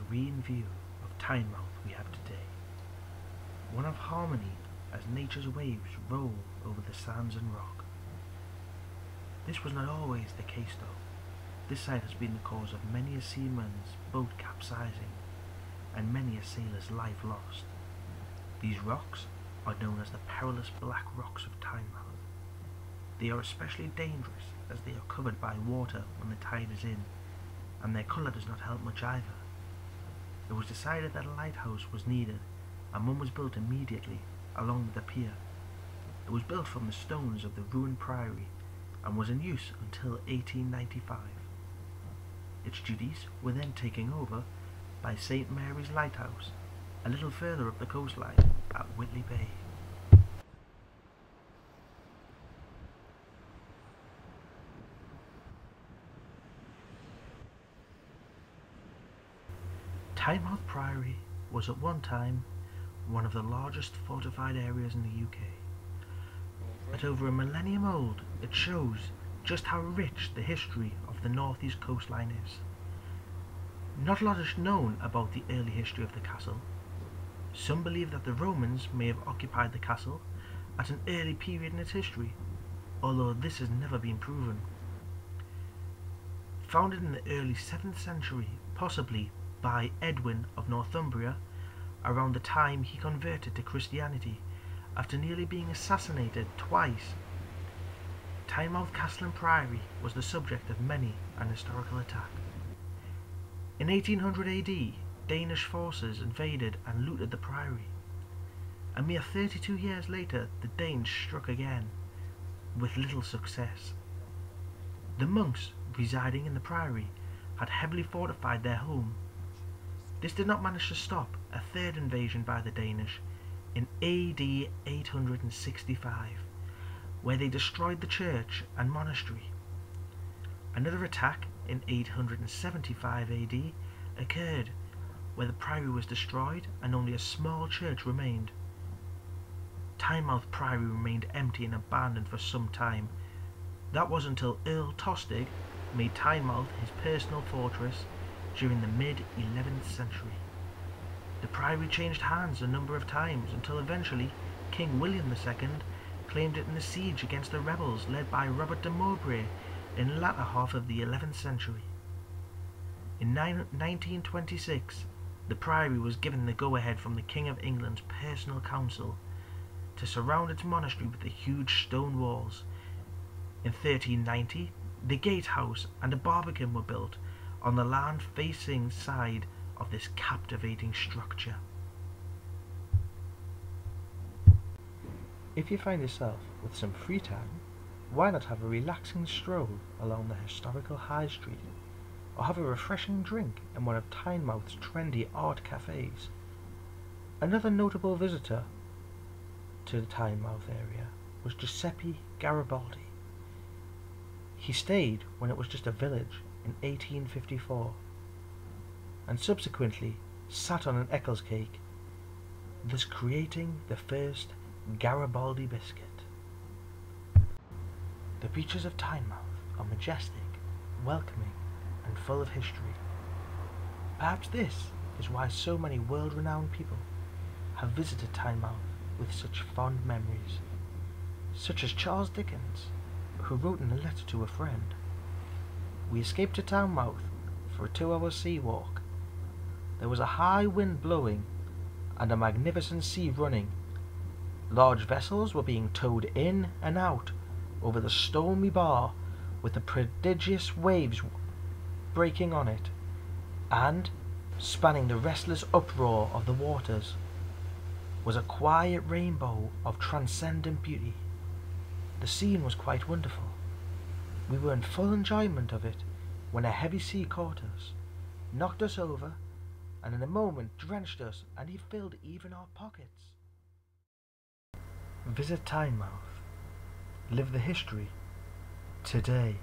serene view of Tynemouth we have today, one of harmony as nature's waves roll over the sands and rock. This was not always the case though. This site has been the cause of many a seaman's boat capsizing and many a sailor's life lost. These rocks are known as the perilous black rocks of Tynemouth. They are especially dangerous as they are covered by water when the tide is in, and their colour does not help much either. It was decided that a lighthouse was needed, and one was built immediately along with the pier. It was built from the stones of the ruined priory and was in use until 1895. Its duties were then taken over by St. Mary's Lighthouse, a little further up the coastline at Whitley Bay. Tynemouth Priory was at one time one of the largest fortified areas in the UK. At over a millennium old, it shows just how rich the history of the northeast coastline is. Not a lot is known about the early history of the castle. Some believe that the Romans may have occupied the castle at an early period in its history, although this has never been proven. Founded in the early 7th century, possibly by Edwin of Northumbria, around the time he converted to Christianity after nearly being assassinated twice, Tynemouth Castle and Priory was the subject of many an historical attack. In 1800 AD, Danish forces invaded and looted the priory. A mere 32 years later, the Danes struck again, with little success. The monks residing in the priory had heavily fortified their home. This did not manage to stop a third invasion by the Danish in AD 865, where they destroyed the church and monastery. Another attack in 875 AD occurred, where the priory was destroyed and only a small church remained. Tynemouth Priory remained empty and abandoned for some time. That was until Earl Tostig made Tynemouth his personal fortress during the mid-11th century. The priory changed hands a number of times until eventually King William II claimed it in a siege against the rebels led by Robert de Mowbray in the latter half of the 11th century. In 1926, the priory was given the go-ahead from the King of England's personal council to surround its monastery with the huge stone walls. In 1390, the gatehouse and a barbican were built on the land-facing side of this captivating structure. If you find yourself with some free time, why not have a relaxing stroll along the historical High Street, or have a refreshing drink in one of Tynemouth's trendy art cafes? Another notable visitor to the Tynemouth area was Giuseppe Garibaldi. He stayed when it was just a village in 1854, and subsequently sat on an Eccles cake, thus creating the first Garibaldi biscuit. The beaches of Tynemouth are majestic, welcoming, and full of history. Perhaps this is why so many world-renowned people have visited Tynemouth with such fond memories, such as Charles Dickens, who wrote in a letter to a friend, "We escaped to Tynemouth for a 2-hour sea walk. There was a high wind blowing and a magnificent sea running. Large vessels were being towed in and out over the stormy bar with the prodigious waves breaking on it, and, spanning the restless uproar of the waters, was a quiet rainbow of transcendent beauty. The scene was quite wonderful. We were in full enjoyment of it when a heavy sea caught us, knocked us over, and in a moment drenched us and he filled even our pockets." Visit Tynemouth. Live the history today.